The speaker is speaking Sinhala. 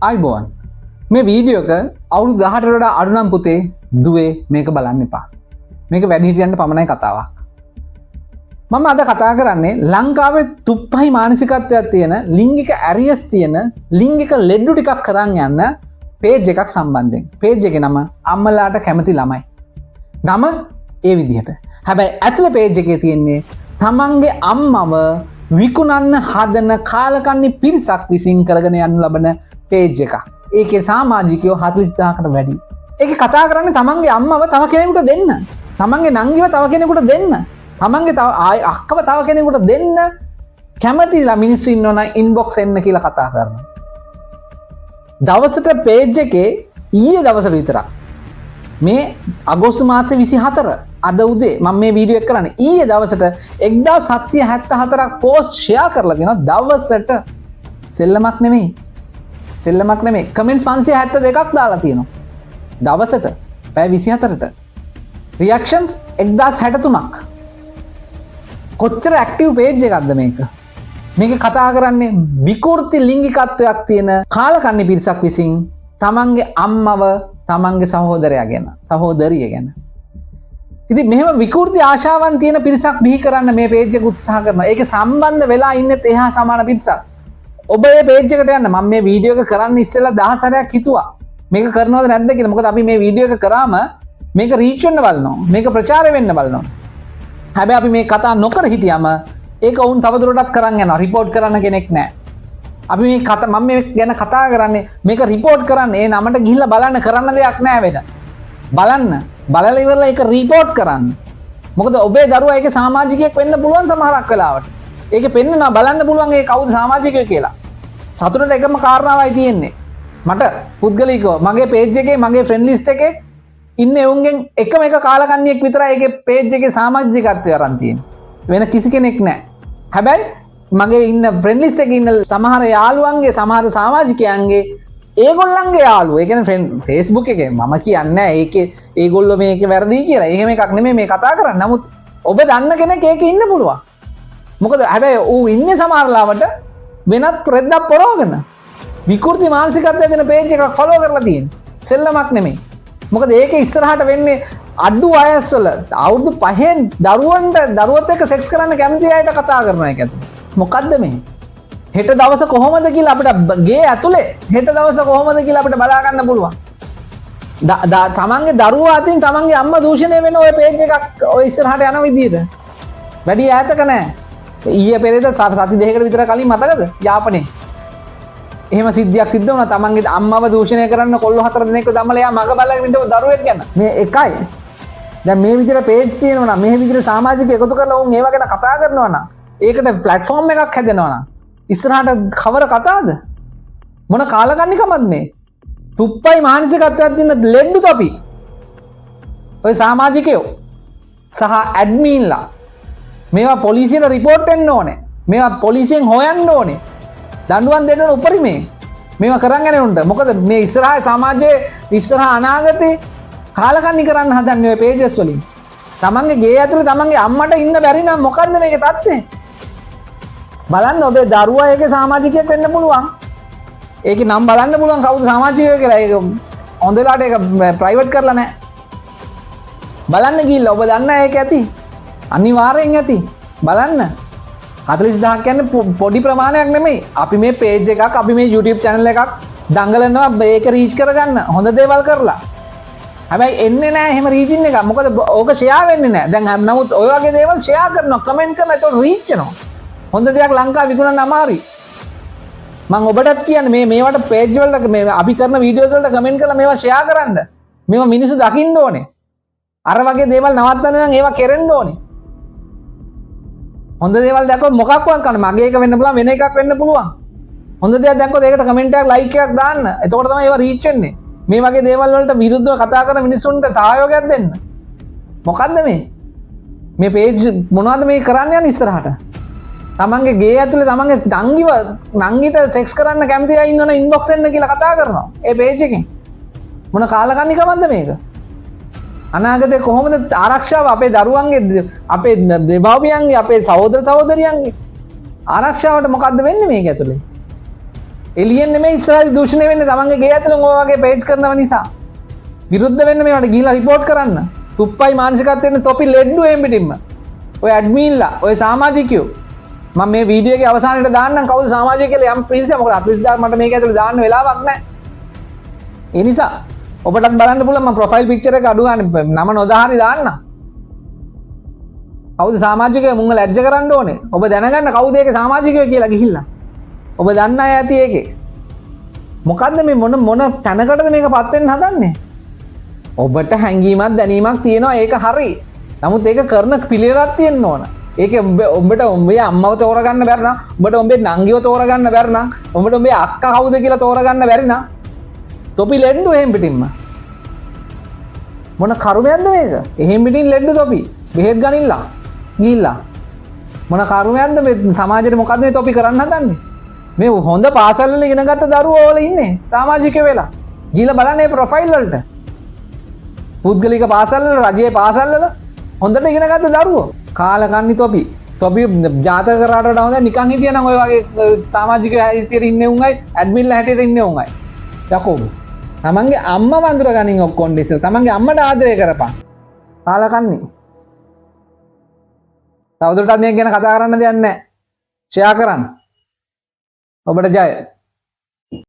අයිබෝන් මේ වීඩියෝ එක අවුරුදු 18ට වඩා අඩු නම් පුතේ දුවේ මේක බලන්න එපා. මේක වැඩිහිටියන්ට පමණයි කතාවක්. මම අද කතා කරන්නේ ලංකාවේ තුප්පහයි මානසිකත්වයක් තියෙන ලිංගික ඇරියස් තියෙන ලිංගික ලෙඩ්ඩු ටිකක් කරන් යන්න පේජ් එකක් සම්බන්ධයෙන්. පේජ් එකේ නම අම්මලාට කැමති ළමයි. නම ඒ විදිහට. හැබැයි ඇතුළේ පේජ් එකේ තියෙන්නේ තමන්ගේ අම්මව විකුණන්න හදන කාලකන්ණි පිරිසක් විසින් කරගෙන යනු ලබන පේජ් එකක්. ඒකේ සමාජිකයෝ 40000කට වැඩි. ඒකේ කතා කරන්නේ තමන්ගේ අම්මව තව කෙනෙකුට දෙන්න. තමන්ගේ නංගිව තව කෙනෙකුට දෙන්න. තමන්ගේ තව අක්කව තව කෙනෙකුට දෙන්න කැමතිලා මිනිස්සු ඉන්නවනම් ඉන්බොක්ස් එන්න කියලා කතා කරනවා. දවසට පේජ් එකේ ඊයේ දවසට විතරක් මේ අගෝස්තු මාසේ 24 අද උදේ මම මේ වීඩියෝ එක කරන්නේ ඊයේ දවසට 1774ක් පෝස්ට් ෂෙයා කරලා දෙනවා දවසට. සෙල්ලමක් නෙමෙයි කමෙන්ට්ස් 572ක් දාලා තියෙනවා දවසට පැය 24ට. රියැක්ෂන්ස් 1063ක්. කොච්චර ඇක්ටිව් පේජ් එකක්ද මේක. මේක කතා කරන්නේ විකෘති ලිංගිකත්වයක් තියෙන කාලකන්ණි පිරිසක් විසින් තමන්ගේ අම්මව තමන්ගේ සහෝදරයා ගැන සහෝදරිය ගැන. ඉතින් මෙහෙම විකෘති ආශාවන් තියෙන පිරිසක් බිහි කරන්න මේ පේජ් එක උත්සාහ කරනවා. ඒකේ සම්බන්ධ වෙලා ඉන්නෙත් එහා සමාන පිරිසක්. ඔබ මේ පේජ් එකට යන්න. මම මේ වීඩියෝ එක කරන්න ඉස්සෙල්ලා 10 සැරයක් හිතුවා මේක කරනවද නැද්ද කියලා. මොකද අපි මේ වීඩියෝ එක කරාම මේක රීච් වෙන්න බලනවා. මේක ප්‍රචාරය වෙන්න බලනවා. හැබැයි අපි මේ කතා නොකර හිටියම ඒක වුන් තවදුරටත් කරන් යනවා. රිපෝට් කරන්න කෙනෙක් නැහැ. අපි මේ මම මේ ගැන කතා කරන්නේ මේක රිපෝට් කරන්න. ඒ නමට ගිහිල්ලා බලන්න කරන්න දෙයක් නැහැ වෙන. බලන්න. බලලා ඉවරලා ඒක රිපෝට් කරන්න. මොකද ඔබේ දරුවා ඒකේ සමාජිකයෙක් වෙන්න පුළුවන් සමහරක් වෙලාවට. ඒකේ පෙන්නනවා බලන්න පුළුවන් ඒ කවුද සමාජිකයෙක් කියලා. සතුටට එකම කාරණාවයි තියෙන්නේ. මට පුද්ගලිකව මගේ පේජ් එකේ මගේ ෆ්‍රෙන්ඩ් ලිස්ට් එකේ ඉන්න එවුන්ගෙන් එකම එක කාලකන්ණියෙක් විතරයි ඒකේ පේජ් එකේ සමාජිකත්වය අරන් තියෙන්නේ. වෙන කිසි කෙනෙක් නැහැ. හැබැයි මගේ ඉන්න ෆ්‍රෙන්ඩ් ලිස්ට් එකේ ඉන්න සමහර යාළුවන්ගේ සමහර සමාජිකයන්ගේ ඒගොල්ලන්ගේ යාළුවෝ ඒ කියන්නේ Facebook එකේ මම කියන්නේ නැහැ ඒකේ ඒගොල්ලෝ මේකේ වැරදි කියලා. එහෙම එකක් නෙමෙයි මේ කතා කරන්නේ. නමුත් ඔබ දන්න කෙනෙක් ඒකේ ඉන්න පුළුවන්. මොකද හැබැයි ඌ ඉන්නේ සමහරලාවට වෙනත් රෙද්දක් පොරවගෙන විකෘති මානසිකත්වයෙන් දෙන පේජ් එකක් ෆලෝ කරලා තියෙන. සෙල්ලමක් නෙමෙයි. මොකද ඒකේ ඉස්සරහට වෙන්නේ අඩු වයස්වල අවුරුදු 5න් දරුවොත් එක්ක සෙක්ස් කරන්න කැමති අයට කතා කරන එක ඇතුළේ. මොකද්ද මේ? හෙට දවස කොහොමද කියලා අපිට ගේ ඇතුලේ හෙට දවස කොහොමද කියලා අපිට බලා ගන්න පුළුවන්. තමන්ගේ දරුවා අතින් තමන්ගේ අම්මා දූෂණය වෙන ওই පේජ් එකක් ඔය ඉස්සරහට යන විදිහට. වැඩි ඈතක නැහැ. ඊයේ පෙරේද සති දෙකකට විතර කලින් මතකද? යාපනයේ. එහෙම සිද්ධියක් සිද්ධ වුණා. තමන්ගේ අම්මව දූෂණය කරන්න කොල්ල 4 දෙනෙක්ව දමලා එයා මග බලගෙන ඉන්න දරුවෙක් ගැන. මේ එකයි. දැන් මේ විදිහට පේජ් තියෙනවා නම් මේ විදිහට සමාජික එකතු කරලා උන් ඒව ගැන කතා කරනවා නම් ඒකට ප්ලැට්ෆෝම් එකක් හැදෙනවා නම් ඉස්සරහට කවර කතාවද? මොන කාලකන්නිකමද මේ? තුප්පයි මානසිකත්වයක් තියෙන ලෙඩ්ඩුත් අපි. ඔය සමාජිකයෝ සහ ඇඩ්මින්ලා මේවා පොලිසියට රිපෝට් වෙන්න ඕනේ. මේවා පොලිසියෙන් හොයන්න ඕනේ. දඬුවම් දෙන්න උපරිමයෙන් මේවා කරන් යන්න උන්ට. මොකද මේ ඉස්සරහා සමාජයේ ඉස්සරහා අනාගතේ කාලකන්ණි කරන්න හදන්නේ ඔය පේජස් වලින්. තමන්ගේ ගේ ඇතුලේ තමන්ගේ අම්මට ඉන්න බැරි නම් මොකද්ද මේකේ තත්ත්වය? බලන්න ඔබේ දරුවා ඒකේ සමාජිකයෙක් වෙන්න පුළුවන්. ඒකේ නම් බලන්න පුළුවන් කවුද සමාජිකයෙක් කියලා. ඒක හොඳ වෙලාවට ඒක ප්‍රයිවට් කරලා නැහැ. බලන්න ගිහිල්ලා ඔබ දන්න ඒක ඇති. අනිවාර්යෙන් ඇති. බලන්න. 40000ක් කියන්නේ පොඩි ප්‍රමාණයක් නෙමෙයි. අපි මේ පේජ් එකක් අපි මේ YouTube channel එකක් දඟලනවා මේක රීච් කරගන්න හොඳ දේවල් කරලා. හැබැයි එන්නේ නැහැ එහෙම රීචින් එක. මොකද ඕක ෂෙයා වෙන්නේ නැහැ. දැන් නමුත් ඔය වගේ දේවල් ෂෙයා කරනවා කමෙන්ට් කරනවා ඒතකොට රීච් වෙනවා. හොඳ දෙයක් ලංකාවේ විකුණන්න අමාරුයි. මම ඔබටත් කියන්නේ මේවට පේජ් වලට මේ අපි කරන වීඩියෝස් වලට කමෙන්ට් කරලා මේවා ෂෙයා කරන්න. මේවා මිනිස්සු දකින්න ඕනේ. අර වගේ දේවල් නවත්තන්න නම් ඒවා කෙරෙන්න ඕනේ. හොඳ දේවල් දැක්කොත් මොකක්වත් කරන්න මගේ එක වෙන්න පුළුවන් වෙන එකක් වෙන්න පුළුවන්. හොඳ දෙයක් දැක්කොත් ඒකට කමෙන්ට් එකක් ලයික් එකක් දාන්න. එතකොට තමයි ඒවා රීච් වෙන්නේ. මේ වගේ දේවල් වලට විරුද්ධව කතා කරන මිනිස්සුන්ට සහයෝගයක් දෙන්න. මොකද්ද මේ පේජ් මොනවද මේ කරන්න යන ඉස්සරහට? තමන්ගේ ගේ ඇතුලේ තමන්ගේ නංගිට සෙක්ස් කරන්න කැමති අය ඉන්නවනේ ඉන්බොක්ස් එන්න කියලා කතා කරනවා. ඒ පේජ් එකෙන්. මොන කාලකන්නිකමක්ද මේක? අනාගතේ කොහොමද ආරක්ෂාව අපේ දරුවන්ගේ අපේ දෙමව්පියන්ගේ අපේ සහෝදර සහෝදරියන්ගේ ආරක්ෂාවට මොකද්ද වෙන්නේ මේක ඇතුලේ? එලියෙන් නෙමෙයි ඉස්සරහදී දූෂණය වෙන්නේ තමන්ගේ ගේ ඇතුළෙන් ඔය වගේ පේජ් කරනව නිසා. විරුද්ධ වෙන්න මේවට ගිහිල්ලා රිපෝට් කරන්න. තුප්පයි මානසිකත්වයෙන් තොපි ලෙඩ්ඩු එහෙම පිටින්ම. ඔය ඇඩ්මින්ලා, ඔය සමාජිකයෝ. මම මේ වීඩියෝ එකේ අවසානයේ දාන්නම් කවුද සමාජිකයෝ කියලා යම් ප්‍රින්සිපල් මොකද 40000 මට මේක ඇතුළේ දාන්න වෙලාවක් නැහැ. ඒ නිසා ඔබටත් බලන්න පුළුවන් මම ප්‍රොෆයිල් පික්චර් එක අඩු ගන්න නම නොදාහරි දාන්න. කවුද සමාජිකයෝ මුංග ලැජ්ජ කරන්න ඕනේ. ඔබ දැනගන්න කවුද ඒකේ සමාජිකයෝ කියලා ගිහිල්ලා. ඔබ දන්න අය ඇති ඒකේ. මොකද්ද මේ මොන තැනකටද මේක පත් වෙන්න හදන්නේ? ඔබට හැඟීමක් දැනීමක් තියෙනවා ඒක හරි. නමුත් ඒක කරන පිළිවෙලක් තියෙන්න ඕන. ඒකේ ඔබට ඔබේ අම්මව තෝරගන්න බැරි නම්, ඔබට ඔබේ නංගිව තෝරගන්න බැරි නම්, ඔබට ඔබේ අක්කා කවුද කියලා තෝරගන්න බැරි නම් තොපි ලෙඩ්ඩු එහෙම් පිටින්ම. මොන කරුමයක්ද මේක? එහෙම් පිටින් ලෙඩ්ඩු තොපි. බෙහෙත් ගනින්න. ගිහිල්ලා. මොන කරුමයක්ද මේ සමාජයේ මොකද්ද මේ තොපි කරන්න හදන්නේ? මේ හොඳ පාසල් වල ඉගෙන ගත්ත දරුවෝ වල ඉන්නේ සමාජිකයෝ වෙලා. ගිහිල්ලා බලන්න මේ ප්‍රොෆයිල් වලට. පුද්ගලික පාසල් වල රජයේ පාසල් වල හොඳට ඉගෙන ගත්ත දරුවෝ කාලකන්ණි තොපි ජාතක කරාට වඩා හොඳ නිකන් හිටියනම් ඔය වගේ සමාජික හැටියට ඉන්නේ උන්ගයි ඇඩ්මින්ලා හැටියට ඉන්නේ උන්ගයි යකෝ තමන්ගේ අම්මා වඳුර ගනින් ඔක්කොන් ඉස්සෙල් තමන්ගේ අම්මට ආදරය කරපන් කාලකන්ණි තවදුරටත් මේක ගැන කතා කරන්න දෙයක් නැහැ ෂෙයා කරන්න ඔබට ජය